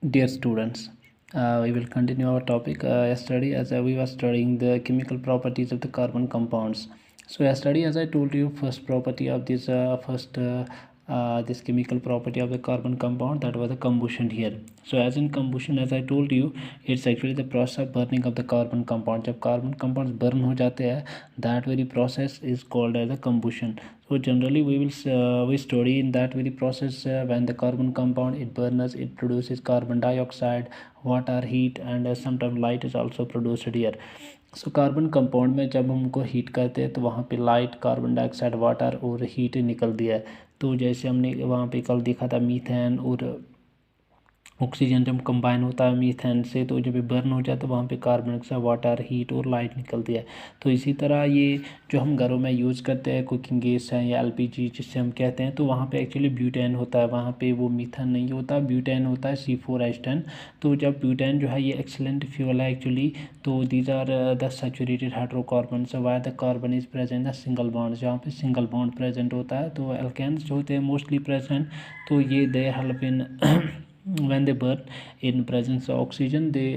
Dear students, we will continue our topic yesterday as we were studying the chemical properties of the carbon compounds. So yesterday, as I told you, first property of this chemical property of the carbon compound, that was the combustion here. So as in combustion, as I told you, it's actually the process of burning of the carbon compound. जब carbon compounds burn हो जाते हैं, that very process is called as a combustion. So generally we study in that very process when the carbon compound it burns, it produces carbon dioxide, water, heat, and sometimes light is also produced here. So carbon compound में जब हम उनको heat करते हैं तो वहाँ पे light, carbon dioxide, water और हीट निकलती है. तो जैसे हमने वहाँ पे कल देखा था मीथेन और ऑक्सीजन जब कंबाइन होता है मीथेन से, तो जब ये बर्न हो जाता है वहाँ पे कार्बन डाइऑक्साइड, वाटर, हीट और लाइट निकलती है. तो इसी तरह ये जो हम घरों में यूज़ करते हैं कुकिंग गैस है या एलपीजी जिससे हम कहते हैं, तो वहाँ पे एक्चुअली ब्यूटेन होता है. वहाँ पे वो मीथेन नहीं होता, ब्यूटेन होता है C4H10. तो जब ब्यूटेन जो है ये एक्सीलेंट फ्यूल है एक्चुअली. तो these are the saturated hydrocarbon where the carbon is present the single bond, जहाँ पे सिंगल बॉन्ड प्रेजेंट होता है. तो एल्केन्स जो होते हैं मोस्टली प्रेजेंट, तो ये they help in when they burn in presence of oxygen they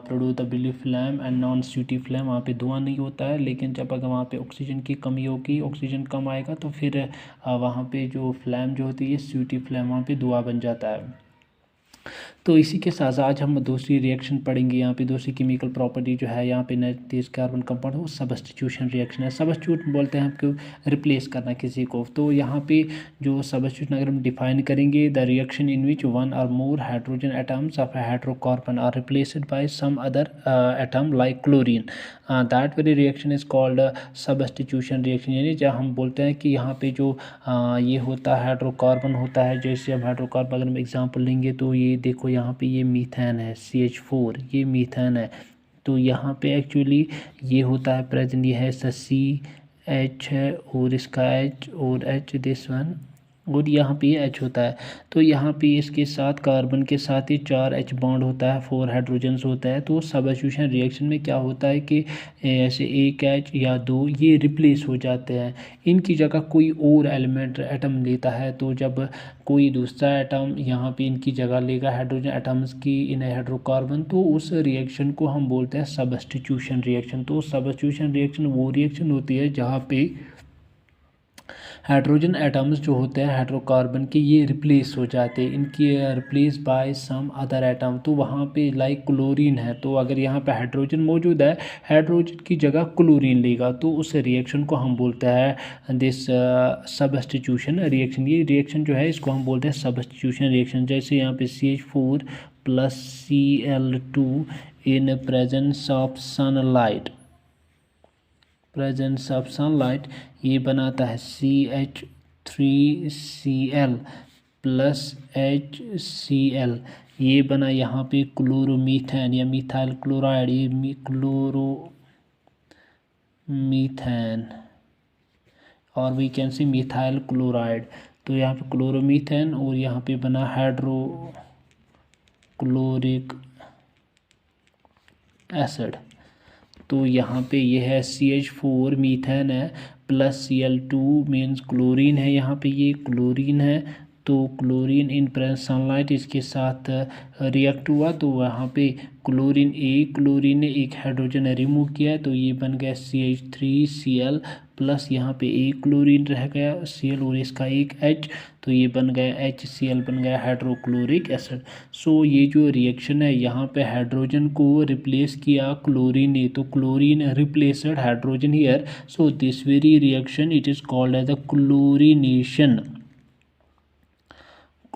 produce the blue flame and non sooty flame. वहाँ पे धुआं नहीं होता है, लेकिन जब अगर वहाँ पे ऑक्सीजन की कमी होगी, ऑक्सीजन कम आएगा, तो फिर वहाँ पे जो फ्लैम जो होती है सूटी फ्लैम, वहाँ पे धुआं बन जाता है. तो इसी के साथ आज हम दूसरी रिएक्शन पढ़ेंगे. यहाँ पे दूसरी केमिकल प्रॉपर्टी जो है यहाँ पे तेज कार्बन कंपाउंड, वो सब्स्टिट्यूशन रिएक्शन है. सब्स्टिट्यूट बोलते हैं हमको रिप्लेस करना किसी को. तो यहाँ पे जो सब्स्टिट्यूशन अगर हम डिफाइन करेंगे, the reaction in which one or more hydrogen atoms of hydrocarbon are replaced by some other atom like chlorine, that very reaction is called substitution reaction. यानी जब हम बोलते हैं कि यहाँ पे जो ये होता है हाइड्रोकार्बन होता है, जैसे हम हाइड्रोकार्बन अगर हम एग्जांपल लेंगे तो ये देखो यहाँ पे ये मीथेन है CH4, ये मीथेन है. तो यहाँ पे एक्चुअली ये होता है प्रेजेंट, ये है CH है और इसका H और H दिस वन, और यहाँ पे H होता है. तो यहाँ पे इसके साथ कार्बन के साथ ही 4 H बॉन्ड होता है, 4 हाइड्रोजन्स होता है. तो सब्स्टिट्यूशन रिएक्शन में क्या होता है कि ऐसे एक H या 2 ये रिप्लेस हो जाते हैं, इनकी जगह कोई और एलिमेंट एटम लेता है. तो जब कोई दूसरा एटम यहाँ पे इनकी जगह लेगा हाइड्रोजन एटम्स की इन हाइड्रोकार्बन, तो उस रिएक्शन को हम बोलते हैं सब्स्टिट्यूशन रिएक्शन. तो सब्स्टिट्यूशन रिएक्शन वो रिएक्शन होती है जहाँ पे हाइड्रोजन एटम्स जो होते हैं हाइड्रोकार्बन के, ये रिप्लेस हो जाते हैं, इनकी replace by some other atom. तो वहाँ पे लाइक क्लोरीन है, तो अगर यहाँ पे हाइड्रोजन मौजूद है, हाइड्रोजन की जगह क्लोरीन लेगा, तो उस रिएक्शन को हम बोलते हैं दिस सब्स्टिट्यूशन रिएक्शन. ये रिएक्शन जो है इसको हम बोलते हैं सब्स्टिट्यूशन रिएक्शन. जैसे यहाँ पे CH4 + Cl2 in presence of sunlight, presence of sunlight, ये बनाता है CH3Cl + HCl. ये बना यहाँ पे क्लोरोमीथेन या मिथाइल क्लोराइड, ये क्लोरोमीथेन और we can see methyl chloride. तो यहाँ पे क्लोरोमीथेन और यहाँ पे बना हाइड्रोक्लोरिक एसिड. तो यहाँ पे ये है CH4 मीथेन है प्लस Cl2 मीन्स क्लोरीन है, यहाँ पे ये क्लोरीन है. तो क्लोरीन इन प्रेजेंस सनलाइट इसके साथ रिएक्ट हुआ, तो वहाँ पे क्लोरीन ने एक हाइड्रोजन रिमूव किया, तो ये बन गया CH3Cl प्लस यहाँ पे एक क्लोरीन रह गया Cl और इसका एक H, तो ये बन गया HCl, बन गया हाइड्रोक्लोरिक एसिड. सो ये जो रिएक्शन है यहाँ पे हाइड्रोजन को रिप्लेस किया क्लोरीन ने, तो chlorine replaced hydrogen here. So this very reaction it is called as the chlorination.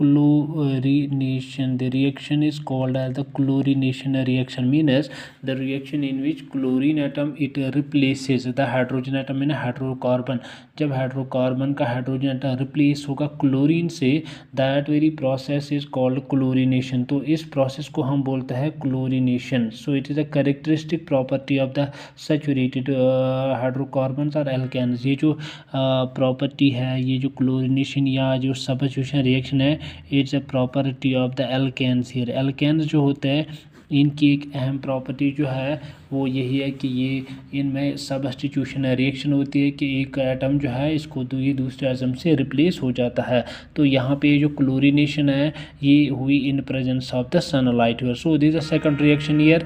The reaction is called as the chlorination reaction, means the reaction in which chlorine atom it replaces the hydrogen atom in hydrocarbon. जब hydrocarbon का hydrogen atom replace होगा chlorine से, that very process is called chlorination. तो इस process को हम बोलते हैं chlorination. So it is a characteristic property of the saturated hydrocarbons और एल्केन्स. ये जो प्रॉपर्टी है, ये जो क्लोरीनेशन या जो सब्स्टिट्यूशन रिएक्शन है, it's a property of the alkanes here. Alkanes जो होते हैं इनकी एक अहम प्रॉपर्टी जो है वो यही है कि ये इनमें सब्स्टिट्यूशन रिएक्शन होती है कि एक एटम जो है इसको ये दूसरे एटम से रिप्लेस हो जाता है। तो यहाँ पे जो क्लोरीनेशन है ये हुई in presence of the sunlight. So this the second reaction year.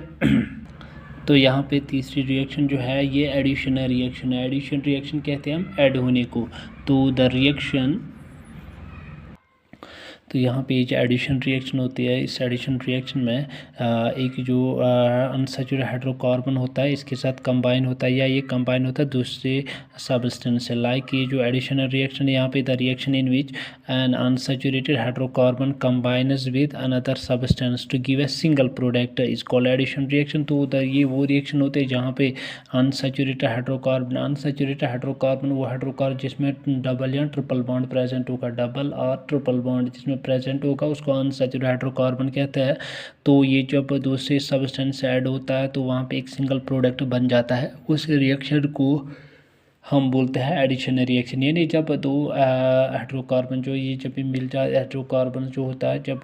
तो यहाँ पे तीसरी रिएक्शन जो है ये एडिशन रिएक्शन है। एडिशन रिएक्शन कहते हैं हम ऐड होने को। तो द रिएक्शन, तो यहाँ पे जो एडिशन रिएक्शन होती है, इस एडिशन रिएक्शन में एक जो अनसैचुरेटेड हाइड्रोकार्बन होता है इसके साथ कंबाइन होता है या ये कंबाइन होता है दूसरे सबस्टेंस से। लाइक ये जो एडिशनल रिएक्शन है यहाँ पे the reaction in which an unsaturated hydrocarbon combines with another substance to give a single product is called addition reaction. तो ये वो रिएक्शन होते हैं जहाँ पे अनसैचुरेटेड हाइड्रोकार्बन वो हाइड्रोकार्बन जिसमें डबल या ट्रिपल बॉन्ड प्रेजेंट होगा, डबल और ट्रिपल बॉन्ड जिसमें प्रेजेंट होगा उसको अनसैचुरेटेड हाइड्रोकार्बन कहते हैं। तो ये जब दूसरे सब्सटेंस से ऐड होता है तो वहाँ पे एक सिंगल प्रोडक्ट बन जाता है। उस रिएक्शन को हम बोलते हैं एडिशन रिएक्शन। यानी जब दो हाइड्रोकार्बन जो ये जब भी मिल जाए, हाइड्रोकार्बन जो होता है जब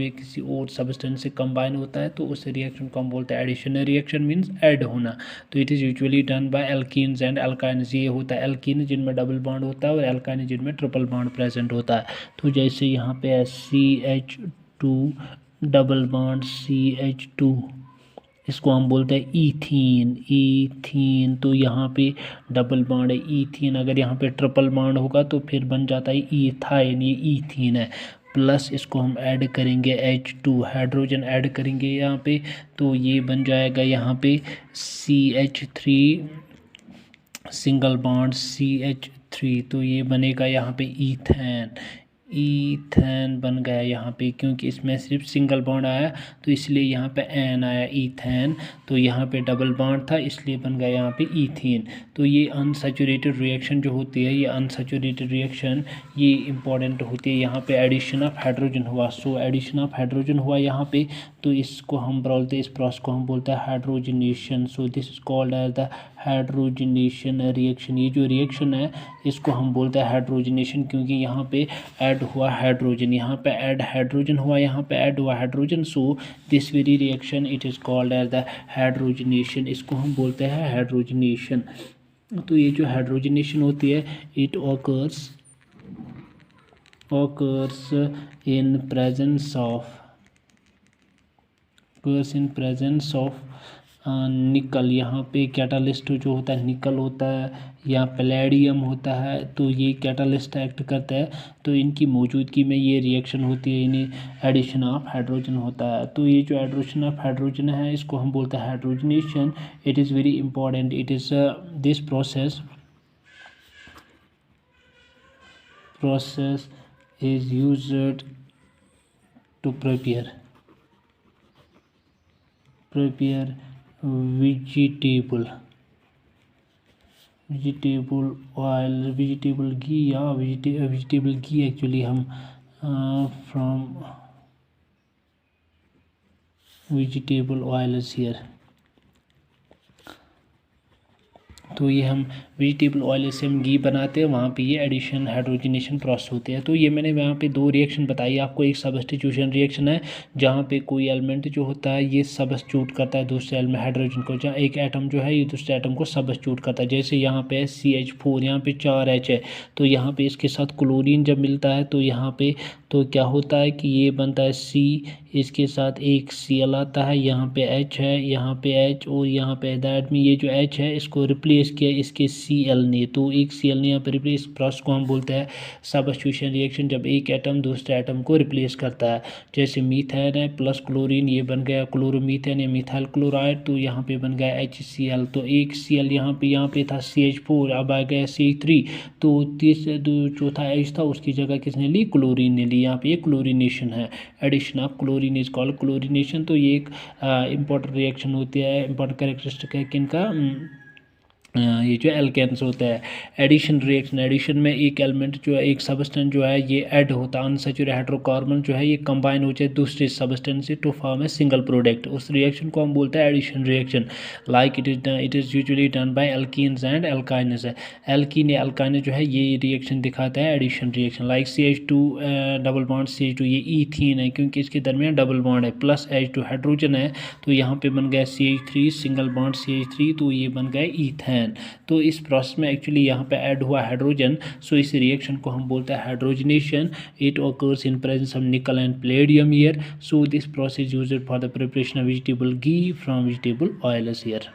ये किसी और सब्सटेंस से कंबाइन होता है तो उस रिएक्शन को हम बोलते हैं एडिशन रिएक्शन, मीन्स ऐड होना। तो it is usually done by alkenes and alkynes. ये होता है एल्कीन जिनमें डबल बॉन्ड होता है और एल्काइन जिनमें ट्रिपल बॉन्ड प्रेजेंट होता है। तो जैसे यहाँ पे CH2 डबल बॉन्ड CH2, इसको हम बोलते हैं ईथीन। तो यहाँ पे डबल बॉन्ड है ईथीन, अगर यहाँ पे ट्रिपल बॉन्ड होगा तो फिर बन जाता है ईथाइन, ये ईथीन है। प्लस इसको हम ऐड करेंगे H2, हाइड्रोजन ऐड करेंगे यहाँ पे, तो ये बन जाएगा यहाँ पे CH3 सिंगल बॉन्ड CH3। तो ये बनेगा यहाँ पे ईथेन बन गया यहाँ पे, क्योंकि इसमें सिर्फ सिंगल बॉन्ड आया तो इसलिए यहाँ पे एन आया ईथेन। तो यहाँ पे डबल बॉन्ड था इसलिए बन गया यहाँ पे ईथीन। तो ये अनसैचुरेटेड रिएक्शन जो होती है, ये अनसैचुरेटेड रिएक्शन ये इंपॉर्टेंट होती है। यहाँ पे एडिशन ऑफ हाइड्रोजन हुआ, सो एडिशन ऑफ हाइड्रोजन हुआ यहाँ पे, तो इसको हम बोलते हैं, इस प्रोसेस को हम बोलते हैं hydrogenation. So this is called as the hydrogenation reaction. ये जो रिएक्शन है इसको हम बोलते हैं हाइड्रोजनेशन, क्योंकि यहाँ पे ऐड हुआ हाइड्रोजन, यहाँ पे ऐड हाइड्रोजन हुआ, यहाँ पे ऐड हुआ hydrogen. So this very reaction it is called as the hydrogenation, इसको हम बोलते हैं हाइड्रोजनेशन। तो ये जो हाइड्रोजनेशन होती है it occurs in presence of निकल। यहाँ पे कैटालिस्ट जो होता है निकल होता है या पैलेडियम होता है, तो ये कैटालिस्ट एक्ट करता है। तो इनकी मौजूदगी में ये रिएक्शन होती है, इन्हें एडिशन ऑफ हाइड्रोजन होता है। तो ये जो एडिशन ऑफ हाइड्रोजन है इसको हम बोलते हैं hydrogenation. It is very important. It is this process is used to prepare vegetable oil, vegetable ghee या vegetable ghee एक्चुअली हम from vegetable oil is here। तो ये हम वेजिटेबल ऑयल से हम घी बनाते हैं, वहाँ पे ये एडिशन हाइड्रोजनेशन प्रोसेस होते हैं। तो ये मैंने यहाँ पे दो रिएक्शन बताई आपको। एक सब्स्टिट्यूशन रिएक्शन है जहाँ पे कोई एलिमेंट जो होता है ये सब्स्टिट्यूट करता है दूसरे एलिमेंट हाइड्रोजन को, जहाँ एक एटम जो है ये दूसरे एटम को सब्स्टिट्यूट करता है। जैसे यहाँ पे CH4, यहाँ पे 4H है, तो यहाँ पे इसके साथ क्लोरीन जब मिलता है तो यहाँ पे तो क्या होता है कि ये बनता है C, इसके साथ एक Cl आता है, यहाँ पे H है, यहाँ पे H और यहाँ पे दैट में ये जो H है इसको रिप्लेस किया इसके Cl ने, तो एक Cl ने यहाँ पे रिप्लेस। प्रोसेस को हम बोलते हैं सब्स्टिट्यूशन रिएक्शन, जब एक एटम दूसरे एटम को रिप्लेस करता है। जैसे मीथेन है प्लस क्लोरीन, ये बन गया क्लोरोमीथेन या मिथाइल क्लोराइड, तो यहाँ पे बन गया HCl। तो एक Cl यहाँ पे था CH4, अब आ गया CH3, तो चौथा H था उसकी जगह किसने ली, क्लोरीन ने ली। यहाँ पे ये क्लोरीनेशन है, addition of chlorine is called chlorination. तो ये एक इंपॉर्टेंट रिएक्शन होती है, इंपॉर्टेंट कैरेक्टरिस्टिक है किनका, ये जो एल्केन्स होता है। एडिशन रिएक्शन, एडिशन में एक एलिमेंट जो है, एक सबस्टेंस जो है ये ऐड होता है, अनसैचुरेटेड हाइड्रोकार्बन जो है ये कंबाइन हो जाए दूसरे सबस्टेंस से to form a single product. उस रिएक्शन को हम बोलते हैं addition reaction. Like it is usually done by alkenes and alkynes. Alkene या एल्काइन जो है ये रिएक्शन दिखाता है addition reaction. Like CH2 double bond CH2, ये ईथीन है क्योंकि इसके दरमियान डबल बॉन्ड है, प्लस H2 हाइड्रोजन है तो यहाँ पे बन गया CH3 सिंगल बॉन्ड CH3, तो ये बन गया ईथेन। तो इस प्रोसेस में एक्चुअली यहाँ पे ऐड हुआ हाइड्रोजन, सो इस रिएक्शन को हम बोलते हैं hydrogenation. It occurs in presence of nickel and palladium here, so this process used for the preparation of vegetable ghee from vegetable oil is here.